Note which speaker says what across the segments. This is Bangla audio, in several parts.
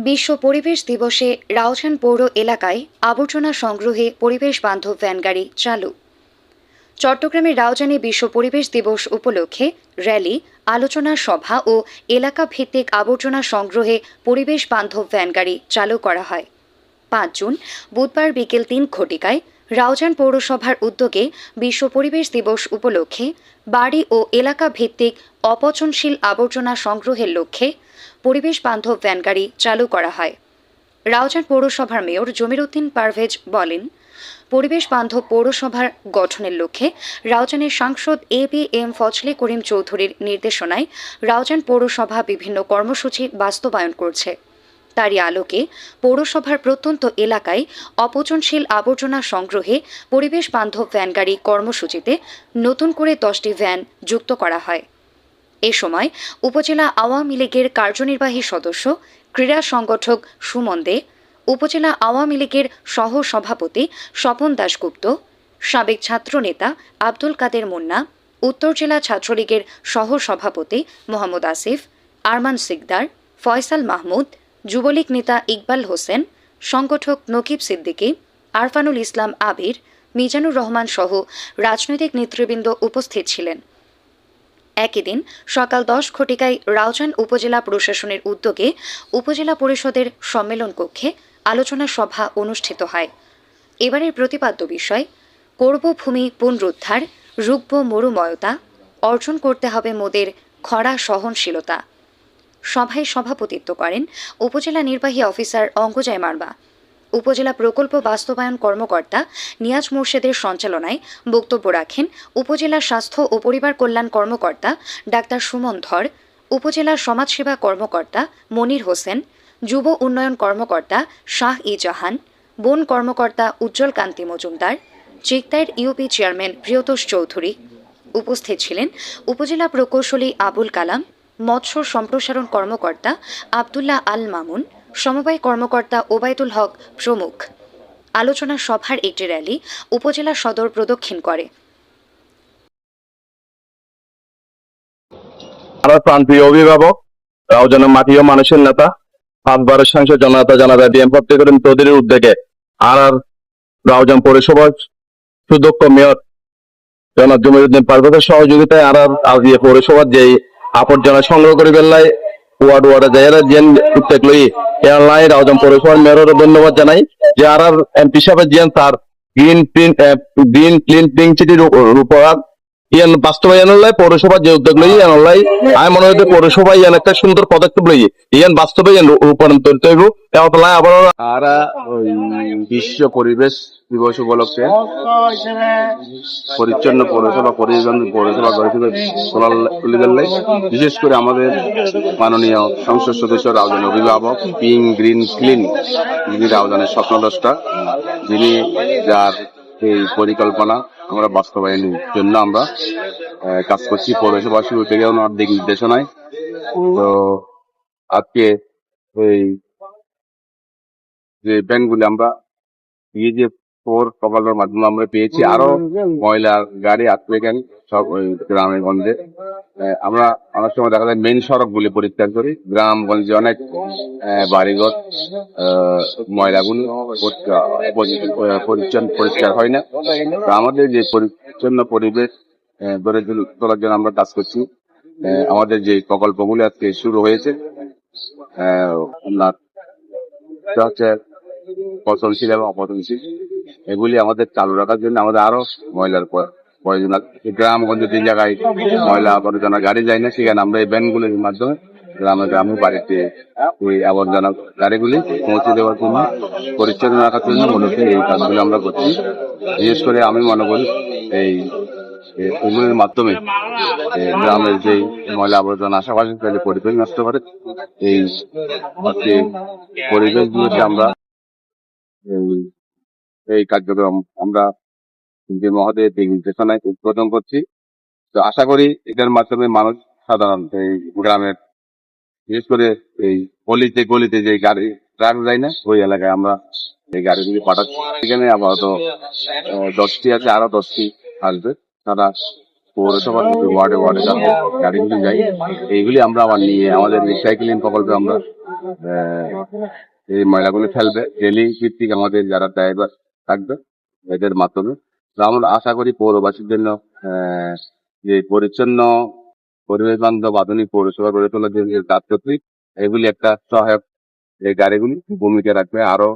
Speaker 1: বিশ্ব পরিবেশ দিবসে রাউজান পৌর এলাকায় আবর্জনা সংগ্রহে পরিবেশ বান্ধব ভ্যান গাড়ি চালু। চট্টগ্রামের রাউজানে বিশ্ব পরিবেশ দিবস উপলক্ষে র্যালি, আলোচনা সভা ও এলাকা ভিত্তিক আবর্জনা সংগ্রহে পরিবেশ বান্ধব ভ্যান গাড়ি চালু করা হয়। ৫ জুন বুধবার বিকেল ৩ ঘটিকায় রাউজান পৌরসভার উদ্যোগে বিশ্ব পরিবেশ দিবস উপলক্ষে বাড়ি ও এলাকা ভিত্তিক অপচনশীল আবর্জনা সংগ্রহের লক্ষ্যে পরিবেশ বান্ধব ভ্যান গাড়ি চালু করা হয়। রাউজান পৌরসভার মেয়র জমির উদ্দিন পারভেজ বলেন, পরিবেশ বান্ধব পৌরসভার গঠনের লক্ষ্যে রাউজানের সাংসদ ABM ফজলে করিম চৌধুরীর নির্দেশনায় রাউজান পৌরসভা বিভিন্ন কর্মসূচি বাস্তবায়ন করছে। তারই আলোকে পৌরসভার প্রত্যন্ত এলাকায় অপচনশীল আবর্জনা সংগ্রহে পরিবেশ বান্ধব ভ্যান গাড়ি কর্মসূচিতে নতুন করে 10টি ভ্যান যুক্ত করা হয়। এ সময় উপজেলা আওয়ামী লীগের কার্যনির্বাহী সদস্য, ক্রীড়া সংগঠক সুমন দে, উপজেলা আওয়ামী লীগের সহ সভাপতি স্বপন দাশগুপ্ত, সাবেক ছাত্রনেতা আব্দুল কাদের মুন্না, উত্তর জেলা ছাত্রলীগের সহ সভাপতি মোহাম্মদ আসিফ, আরমান সিকদার, ফয়সাল মাহমুদ, যুবলীগ নেতা ইকবাল হোসেন, সংগঠক নকিব সিদ্দিকী, আরফানুল ইসলাম আবির, মিজানুর রহমান সহ রাজনৈতিক নেতৃবৃন্দ উপস্থিত ছিলেন। একই দিন সকাল 10 ঘটিকায় রাউজান উপজেলা প্রশাসনের উদ্যোগে উপজেলা পরিষদের সম্মেলন কক্ষে আলোচনা সভা অনুষ্ঠিত হয়। এবারের প্রতিপাদ্য বিষয় কর্মভূমি পুনরুদ্ধার, রুগ্ব মরুময়তা, অর্জন করতে হবে মোদের খরা সহনশীলতা। সভায় সভাপতিত্ব করেন উপজেলা নির্বাহী অফিসার অঙ্গজয় মারবা। উপজেলা প্রকল্প বাস্তবায়ন কর্মকর্তা নিয়াজ মোর্শেদের সঞ্চালনায় বক্তব্য রাখেন উপজেলা স্বাস্থ্য ও পরিবার কল্যাণ কর্মকর্তা ডাক্তার সুমন ধর, উপজেলা সমাজসেবা কর্মকর্তা মনির হোসেন, যুব উন্নয়ন কর্মকর্তা শাহ-ই-জাহান, বন কর্মকর্তা উজ্জ্বল কান্তি মজুমদার, চিকতাইর ইউপি চেয়ারম্যান প্রিয়তোষ চৌধুরী। উপস্থিত ছিলেন উপজেলা প্রকৌশলী আবুল কালাম, মৎস্য সম্প্রসারণ কর্মকর্তা আবদুল্লাহ আল মামুন, সমবায় কর্মকর্তা ওবায়দুল হক প্রমুখ। আলোচনা সভার একটি র্যালি উপজেলা সদর প্রদক্ষিণ করে।
Speaker 2: আমার প্রাণপ্রিয় অভিভাবক, রাউজানের মাটি ও মানুষের নেতা, 5 বারের সাংসদ জননেতা জনাব ABM ফজলে করিম চৌধুরীর উদ্যোগে আর রাউজান পৌরসভার সুদক্ষ মেয়র জনাব জমির উদ্দিন পারভেজের সহযোগিতায় আর পৌরসভার যে আবর্জনা সংগ্রহ করে বেলায় ওয়ার্ডে যাইরা যেন উদ্যোগ লই এয়ারলাইন রাউজান পৌরসভার মেয়রের ধন্যবাদ জানাই যে আর এমপি সাহেব যেন তার গ্রিন ক্লিন পিঙ্ক সিটির উপর ইয়ান বাস্তবায়ন লাই পৌরসভা যে উদ্যোগ লই ইয়ান লাই আমি মনে হয় পৌরসভা ইয়ান একটা সুন্দর পদক্ষেপ লই ইয়ান বাস্তবায়ন রূপান্তরিত হইব। আবার
Speaker 3: আর বিশ্ব পরিবেশ দিবস উপলক্ষে পরিচ্ছন্ন পৌরসভা পৌরসভা তুলে ধরলে বিশেষ করে আমাদের মাননীয় সংসদ সদস্য রাউজানের অভিভাবক পিঙ্ক গ্রিন ক্লিন, যিনি রাউজানের স্বপ্নদ্রষ্টা, যিনি যার এই পরিকল্পনা আমরা বাস্তবায়নের জন্য আমরা কাজ করছি পৌরসভা শুরু থেকে ওনার দিক নির্দেশনায়। তো আজকে এই যে ব্যাংকগুলি আমরা যে প্রকল্পের মাধ্যমে আমরা পেয়েছি, আরো ময়লার গাড়ি আজকে সব ওই গ্রামে গঞ্জে আমরা অনেক সময় দেখা যায় মেইন সড়ক গুলি পরিষ্কার করি, গ্রামগঞ্জে অনেক বাড়িঘর ময়লাগুলো পরিষ্কার হয় না। তো আমাদের যে পরিচ্ছন্ন পরিবেশ গড়ে তোলার জন্য আমরা কাজ করছি। আমাদের যে প্রকল্পগুলি আজকে শুরু হয়েছে হচ্ছে পচনশীল এবং অপচনশীল, এগুলি আমাদের চালু রাখার জন্য আমাদের আরো ময়লার প্রয়োজন আছে। গ্রামগঞ্জে যে জায়গায় ময়লা আবর্জনা গাড়ি যায় না, সেখানে আমরা এই ভ্যানগুলির মাধ্যমে গ্রামে বাড়িতে ওই আবর্জনা গাড়িগুলি পৌঁছে দেওয়ার জন্য, পরিচ্ছন্ন রাখার জন্য মূলত এই কাজগুলি আমরা করছি। বিশেষ করে আমি মনে করি এগুলির মাধ্যমে গ্রামের যে ময়লা আবর্জনা আশেপাশে পরিবেশ নষ্ট করে, এই পরিবেশ গুলোকে আমরা এই কার্যক্রম আমরা যে মহোদয়ের দিক নির্দেশনায় উদ্বোধন করছি। তো আশা করি এটার মাধ্যমে মানুষ সাধারণত এই গ্রামের বিশেষ করে এই গলিতে যে গাড়ি ট্রাক যায় না, ওই এলাকায় আমরা এই গাড়িগুলি পাঠাচ্ছি। এখানে আপাতত 10টি আছে, আরো 10টি আসবে। তারা পৌরসভার ওয়ার্ডে গাড়িগুলি যায়, এইগুলি আমরা আবার নিয়ে আমাদের রিসাইক্লিং প্রকল্পে আমরা এই ময়লাগুলি ফেলবে, ডেলি ভিত্তিক আমাদের যারা ড্রাইভার থাকবে এদের মাধ্যমে। তো আমরা আশা করি পৌরবাসীর জন্য যে পরিচ্ছন্ন পরিবেশ বান্ধব আধুনিক পৌরসভা গড়ে তোলার যে কার্যক্রম, এগুলি একটা সহায়ক এই গাড়িগুলি ভূমিকা রাখবে। আরো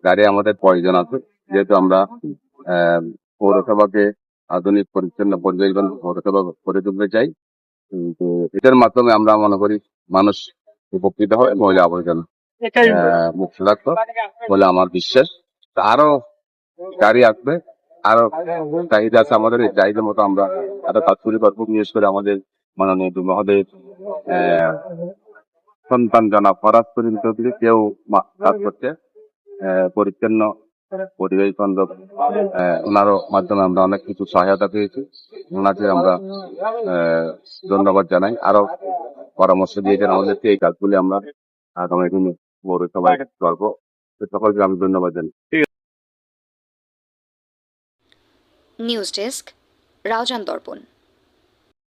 Speaker 3: গাড়ি আমাদের প্রয়োজন আছে, যেহেতু আমরা পৌরসভাকে আধুনিক পরিচ্ছন্ন পরিবেশ বান্ধব পৌরসভা করে তুলতে চাই। তো এটার মাধ্যমে আমরা মনে করি মানুষ উপকৃত হয়, মহিলা আবর্জনা মুক্ত থাকতো বলে আমার বিশ্বাস। তা আরো গাড়ি আসবে, আরো চাহিদা আছে আমাদের, এই চাহিদা মতো আমরা আরো কাজ শুরু করবো। বিশেষ করে আমাদের মাননীয় মহোদয় সন্তান জনাব ফরাজ করিম চৌধুরী কেউ কাজ করছে পরিচ্ছন্ন পরিবেশ বান্ধব। ওনারও মাধ্যমে আমরা অনেক কিছু সহায়তা পেয়েছি, ওনাকে আমরা ধন্যবাদ জানাই। আরো পরামর্শ দিয়েছেন আমাদেরকে, এই কাজগুলি আমরা আগামী দিনে পৌরসভায় করবো। সকলকে আমি ধন্যবাদ জানাই।
Speaker 1: নিউজ ডেস্ক, রাউজান দর্পণ।